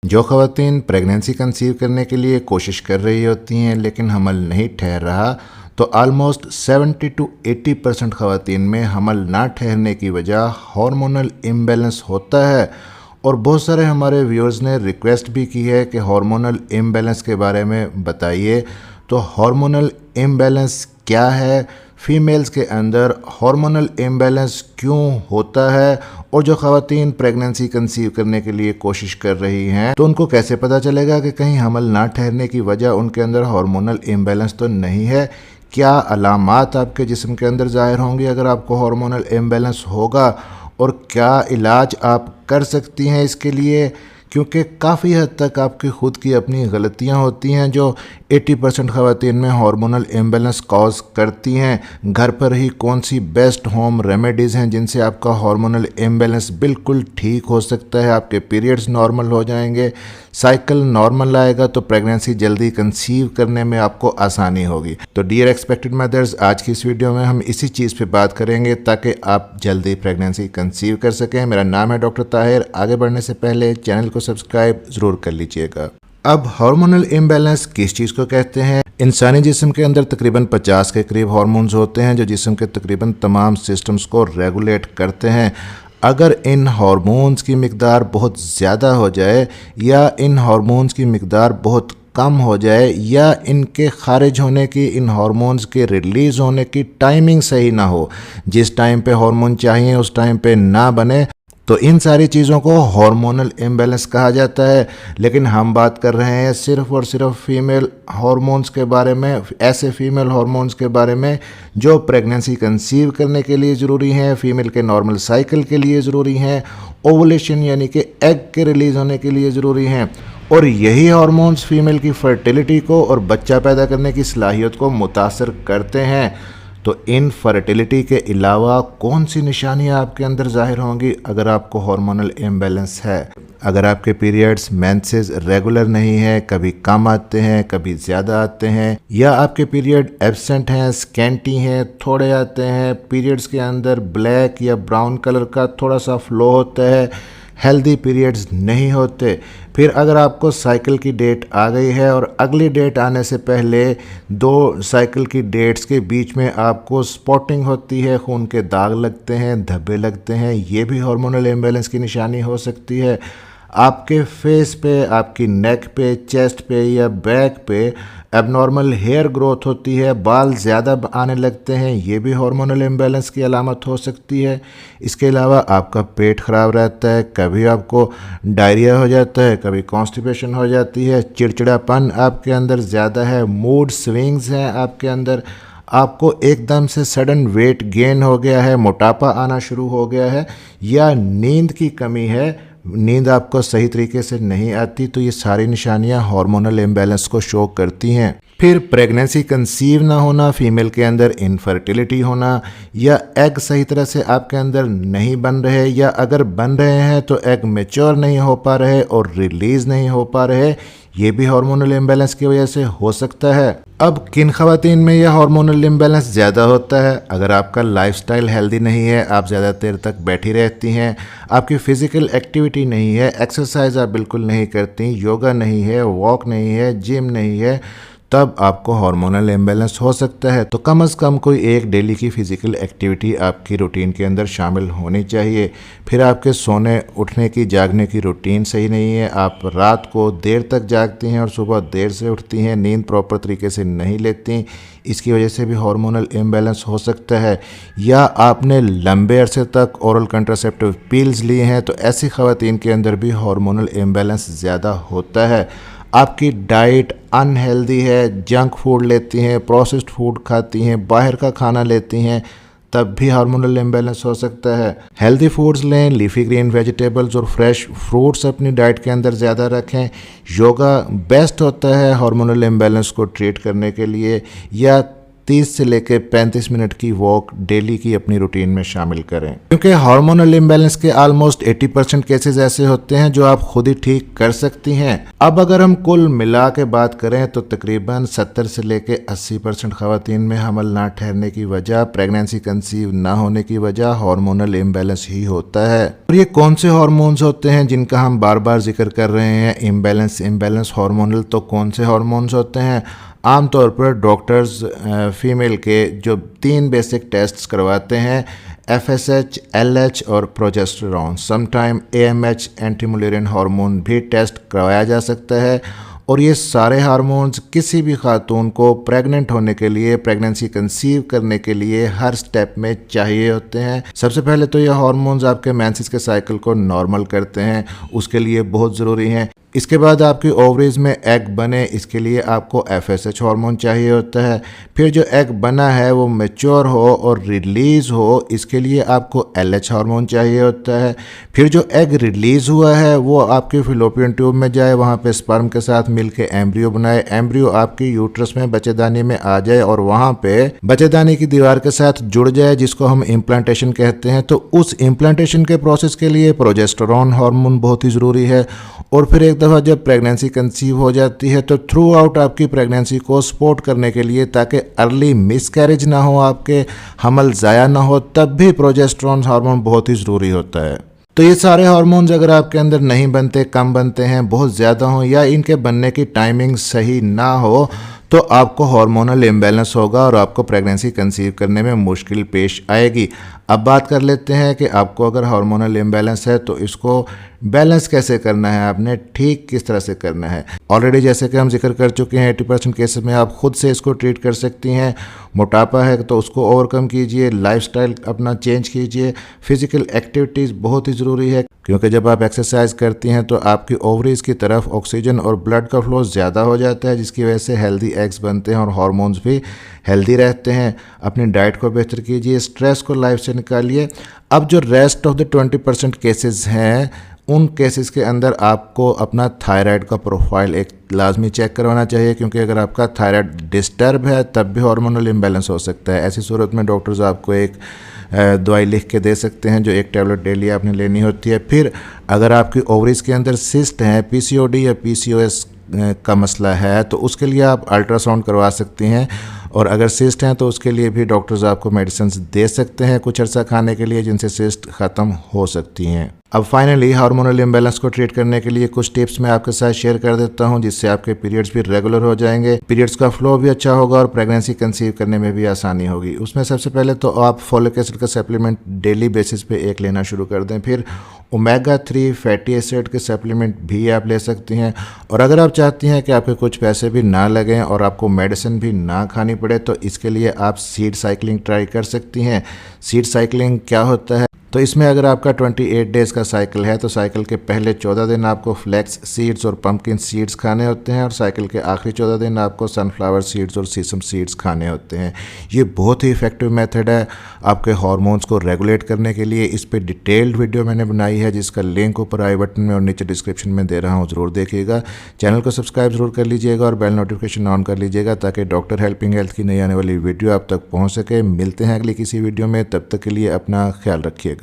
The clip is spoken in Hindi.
जो ख़वातीन प्रेगनेंसी कंसीव करने के लिए कोशिश कर रही होती हैं लेकिन हमल नहीं ठहर रहा, तो आलमोस्ट 70 to 80% ख़वातीन में हमल ना ठहरने की वजह हार्मोनल इम्बैलेंस होता है। और बहुत सारे हमारे व्यूअर्स ने रिक्वेस्ट भी की है कि हार्मोनल इम्बैलेंस के बारे में बताइए। तो हार्मोनल इम्बैलेंस क्या है, फीमेल्स के अंदर हार्मोनल इम्बैलेंस क्यों होता है, और जो ख़वातीन प्रेगनेंसी कंसीव करने के लिए कोशिश कर रही हैं तो उनको कैसे पता चलेगा कि कहीं हमल ना ठहरने की वजह उनके अंदर हार्मोनल इम्बैलेंस तो नहीं है। क्या अलामात आपके जिस्म के अंदर ज़ाहिर होंगी अगर आपको हार्मोनल इम्बैलेंस होगा, और क्या इलाज आप कर सकती हैं इसके लिए, क्योंकि काफ़ी हद तक आपकी ख़ुद की अपनी गलतियां होती हैं जो 80% ख़वातीन में हार्मोनल इम्बैलेंस कॉज करती हैं। घर पर ही कौन सी बेस्ट होम रेमेडीज़ हैं जिनसे आपका हार्मोनल इम्बैलेंस बिल्कुल ठीक हो सकता है, आपके पीरियड्स नॉर्मल हो जाएंगे, साइकिल नॉर्मल आएगा, तो प्रेगनेंसी जल्दी कंसीव करने में आपको आसानी होगी। तो डियर एक्सपेक्टेड मदर्स, आज की इस वीडियो में हम इसी चीज़ पे बात करेंगे ताकि आप जल्दी प्रेगनेंसी कंसीव कर सकें। मेरा नाम है डॉक्टर ताहिर। आगे बढ़ने से पहले चैनल को सब्सक्राइब ज़रूर कर लीजिएगा। अब हार्मोनल इम्बैलेंस किस चीज़ को कहते हैं? इंसानी जिस्म के अंदर तकरीबन 50 के करीब हार्मोन्स होते हैं जो जिस्म के तकरीबन तमाम सिस्टम्स को रेगुलेट करते हैं। अगर इन हार्मोन्स की मिकदार बहुत ज़्यादा हो जाए, या इन हार्मोन्स की मिकदार बहुत कम हो जाए, या इनके खारिज होने की, इन हार्मोन्स के रिलीज़ होने की टाइमिंग सही ना हो, जिस टाइम पे हार्मोन चाहिए उस टाइम पे ना बने, तो इन सारी चीज़ों को हार्मोनल इम्बैलेंस कहा जाता है। लेकिन हम बात कर रहे हैं सिर्फ और सिर्फ फीमेल हार्मोन्स के बारे में, ऐसे फीमेल हार्मोन्स के बारे में जो प्रेगनेंसी कंसीव करने के लिए ज़रूरी हैं, फीमेल के नॉर्मल साइकिल के लिए ज़रूरी हैं, ओवुलेशन यानी कि एग के रिलीज़ होने के लिए ज़रूरी हैं। और यही हार्मोन्स फीमेल की फर्टिलिटी को और बच्चा पैदा करने की सलाहियत को मुतासर करते हैं। तो इन फर्टिलिटी के अलावा कौन सी निशानियां आपके अंदर ज़ाहिर होंगी अगर आपको हार्मोनल इम्बैलेंस है? अगर आपके पीरियड्स मेंसेस रेगुलर नहीं है, कभी कम आते हैं कभी ज़्यादा आते हैं, या आपके पीरियड एब्सेंट हैं, स्कैंटी हैं, थोड़े आते हैं, पीरियड्स के अंदर ब्लैक या ब्राउन कलर का थोड़ा सा फ्लो होता है, हेल्दी पीरियड्स नहीं होते, फिर अगर आपको साइकिल की डेट आ गई है और अगली डेट आने से पहले 2 साइकिल की डेट्स के बीच में आपको स्पॉटिंग होती है, खून के दाग लगते हैं, धब्बे लगते हैं, ये भी हार्मोनल इम्बैलेंस की निशानी हो सकती है। आपके फेस पे, आपकी नेक पे, चेस्ट पे या बैक पे एबनॉर्मल हेयर ग्रोथ होती है, बाल ज़्यादा आने लगते हैं, ये भी हार्मोनल इम्बैलेंस की अलामत हो सकती है। इसके अलावा आपका पेट ख़राब रहता है, कभी आपको डायरिया हो जाता है, कभी कॉन्स्टिपेशन हो जाती है, चिड़चिड़ापन आपके अंदर ज़्यादा है, मूड स्विंग्स हैं आपके अंदर, आपको एकदम से सडन वेट गेन हो गया है, मोटापा आना शुरू हो गया है, या नींद की कमी है, नींद आपको सही तरीके से नहीं आती, तो ये सारी निशानियां हार्मोनल इम्बैलेंस को शो करती हैं। फिर प्रेगनेंसी कंसीव ना होना, फीमेल के अंदर इनफर्टिलिटी होना, या एग सही तरह से आपके अंदर नहीं बन रहे, या अगर बन रहे हैं तो एग मैच्योर नहीं हो पा रहे और रिलीज़ नहीं हो पा रहे, ये भी हार्मोनल इम्बैलेंस की वजह से हो सकता है। अब किन ख़वातीन में यह हार्मोनल इम्बैलेंस ज़्यादा होता है? अगर आपका लाइफस्टाइल हेल्दी नहीं है, आप ज़्यादा देर तक बैठी रहती हैं, आपकी फ़िज़िकल एक्टिविटी नहीं है, एक्सरसाइज आप बिल्कुल नहीं करती, योगा नहीं है, वॉक नहीं है, जिम नहीं है, तब आपको हार्मोनल इम्बैलेंस हो सकता है। तो कम से कम कोई एक डेली की फ़िज़िकल एक्टिविटी आपकी रूटीन के अंदर शामिल होनी चाहिए। फिर आपके सोने उठने की, जागने की रूटीन सही नहीं है, आप रात को देर तक जागती हैं और सुबह देर से उठती हैं, नींद प्रॉपर तरीके से नहीं लेती, इसकी वजह से भी हार्मोनल इम्बैलेंस हो सकता है। या आपने लंबे अरसे तक ओरल कंट्रासेप्टिव पिल्स लिए हैं, तो ऐसी ख़वातीन के अंदर भी हार्मोनल इम्बैलेंस ज़्यादा होता है। आपकी डाइट अनहेल्दी है, जंक फूड लेती हैं, प्रोसेस्ड फूड खाती हैं, बाहर का खाना लेती हैं, तब भी हार्मोनल इम्बैलेंस हो सकता है। हेल्दी फूड्स लें, लीफी ग्रीन वेजिटेबल्स और फ्रेश फ्रूट्स अपनी डाइट के अंदर ज़्यादा रखें। योगा बेस्ट होता है हार्मोनल इम्बैलेंस को ट्रीट करने के लिए। या 30 से लेकर 35 मिनट की वॉक डेली की अपनी रूटीन में शामिल करें, क्योंकि हार्मोनल इम्बैलेंस के ऑलमोस्ट 80% केसेस ऐसे होते हैं जो आप खुद ही ठीक कर सकती हैं। अब अगर हम कुल मिला के बात करें तो तकरीबन 70 से लेकर 80% खवातीन में हमल ना ठहरने की वजह, प्रेगनेंसी कंसीव ना होने की वजह हार्मोनल इम्बैलेंस ही होता है। और ये कौन से हार्मोन्स होते हैं जिनका हम बार बार जिक्र कर रहे हैं? इम्बैलेंस हार्मोनल तो कौन से हार्मोन्स होते हैं? आमतौर पर डॉक्टर्स फीमेल के जो 3 बेसिक टेस्ट्स करवाते हैं, FSH, LH और progesterone. Sometime AMH anti Mullerian hormone भी टेस्ट करवाया जा सकता है। और ये सारे हार्मोन्स किसी भी खातून को प्रेग्नेंट होने के लिए, प्रेगनेंसी कंसीव करने के लिए हर स्टेप में चाहिए होते हैं। सबसे पहले तो ये हार्मोन्स आपके मेंसेस के साइकिल को नॉर्मल करते हैं, उसके लिए बहुत ज़रूरी हैं। इसके बाद आपकी ओवरीज में एग बने, इसके लिए आपको FSH हार्मोन चाहिए होता है। फिर जो एग बना है वो मैच्योर हो और रिलीज़ हो, इसके लिए आपको LH हार्मोन चाहिए होता है। फिर जो एग रिलीज़ हुआ है वो आपके फिलोपियन ट्यूब में जाए, वहाँ पे स्पर्म के साथ मिलके एम्ब्रियो बनाए, एम्ब्रियो आपकी यूट्रस में बच्चेदानी में आ जाए और वहाँ पे बच्चेदानी की दीवार के साथ जुड़ जाए, जिसको हम इम्प्लांटेशन कहते हैं। तो उस इम्प्लांटेशन के प्रोसेस के लिए प्रोजेस्टेरॉन हार्मोन बहुत ही ज़रूरी है। और फिर एक दफ़ा जब प्रेगनेंसी कंसीव हो जाती है तो थ्रू आउट आपकी प्रेगनेंसी को सपोर्ट करने के लिए, ताकि अर्ली मिसकैरेज ना हो, आपके हमल ज़ाया ना हो, तब भी प्रोजेस्टेरॉन हार्मोन बहुत ही ज़रूरी होता है। तो ये सारे हार्मोन्स अगर आपके अंदर नहीं बनते, कम बनते हैं, बहुत ज़्यादा हों या इनके बनने की टाइमिंग सही ना हो, तो आपको हार्मोनल इम्बैलेंस होगा और आपको प्रेगनेंसी कंसीव करने में मुश्किल पेश आएगी। अब बात कर लेते हैं कि आपको अगर हार्मोनल इम्बैलेंस है तो इसको बैलेंस कैसे करना है, आपने ठीक किस तरह से करना है। ऑलरेडी जैसे कि हम जिक्र कर चुके हैं, 80% केसेस में आप खुद से इसको ट्रीट कर सकती हैं। मोटापा है तो उसको ओवरकम कीजिए, लाइफस्टाइल अपना चेंज कीजिए, फिजिकल एक्टिविटीज़ बहुत ही ज़रूरी है, क्योंकि जब आप एक्सरसाइज करती हैं तो आपकी ओवरीज की तरफ ऑक्सीजन और ब्लड का फ्लो ज़्यादा हो जाता है, जिसकी वजह से हेल्दी एग्स बनते हैं और हार्मोन्स भी हेल्दी रहते हैं। अपनी डाइट को बेहतर कीजिए, स्ट्रेस को लाइफ से निकालिए। अब जो रेस्ट ऑफ द 20% केसेस हैं, उन केसेस के अंदर आपको अपना थायराइड का प्रोफाइल एक लाजमी चेक करवाना चाहिए, क्योंकि अगर आपका थायराइड डिस्टर्ब है तब भी हार्मोनल इम्बैलेंस हो सकता है। ऐसी सूरत में डॉक्टर्स आपको एक दवाई लिख के दे सकते हैं, जो 1 टैबलेट डेली आपने लेनी होती है। फिर अगर आपकी ओवरीज के अंदर सिस्ट है, PCOD या PCOS का मसला है, तो उसके लिए आप अल्ट्रासाउंड करवा सकती हैं। और अगर सिस्ट हैं तो उसके लिए भी डॉक्टर्स आपको मेडिसिन दे सकते हैं कुछ अर्सा खाने के लिए, जिनसे सिस्ट ख़त्म हो सकती हैं। अब फाइनली हार्मोनल इम्बैलेंस को ट्रीट करने के लिए कुछ टिप्स मैं आपके साथ शेयर कर देता हूं, जिससे आपके पीरियड्स भी रेगुलर हो जाएंगे, पीरियड्स का फ्लो भी अच्छा होगा और प्रेगनेंसी कंसीव करने में भी आसानी होगी। उसमें सबसे पहले तो आप फॉलिक एसिड का सप्लीमेंट डेली बेसिस पे एक लेना शुरू कर दें। फिर ओमेगा 3 फैटी एसिड के सप्लीमेंट भी आप ले सकती हैं। और अगर आप चाहती हैं कि आपके कुछ पैसे भी ना लगें और आपको मेडिसिन भी ना खानी पड़े, तो इसके लिए आप सीड साइकिलिंग ट्राई कर सकती हैं। सीड साइकिलिंग क्या होता है? तो इसमें अगर आपका 28 डेज़ का साइकिल है तो साइकिल के पहले 14 दिन आपको फ्लैक्स सीड्स और पंपकिन सीड्स खाने होते हैं, और साइकिल के आखिरी 14 दिन आपको सनफ्लावर सीड्स और सीसम सीड्स खाने होते हैं। ये बहुत ही इफेक्टिव मेथड है आपके हार्मोन्स को रेगुलेट करने के लिए। इस पर डिटेल्ड वीडियो मैंने बनाई है, जिसका लिंक ऊपर आई बटन में और नीचे डिस्क्रिप्शन में दे रहा हूँ, ज़रूर देखिएगा। चैनल को सब्सक्राइब ज़रूर कर लीजिएगा और बेल नोटिफिकेशन ऑन कर लीजिएगा, ताकि डॉक्टर हेल्पिंग हेल्थ की नई आने वाली वीडियो आप तक पहुँच सके। मिलते हैं अगली किसी वीडियो में, तब तक के लिए अपना ख्याल रखिएगा।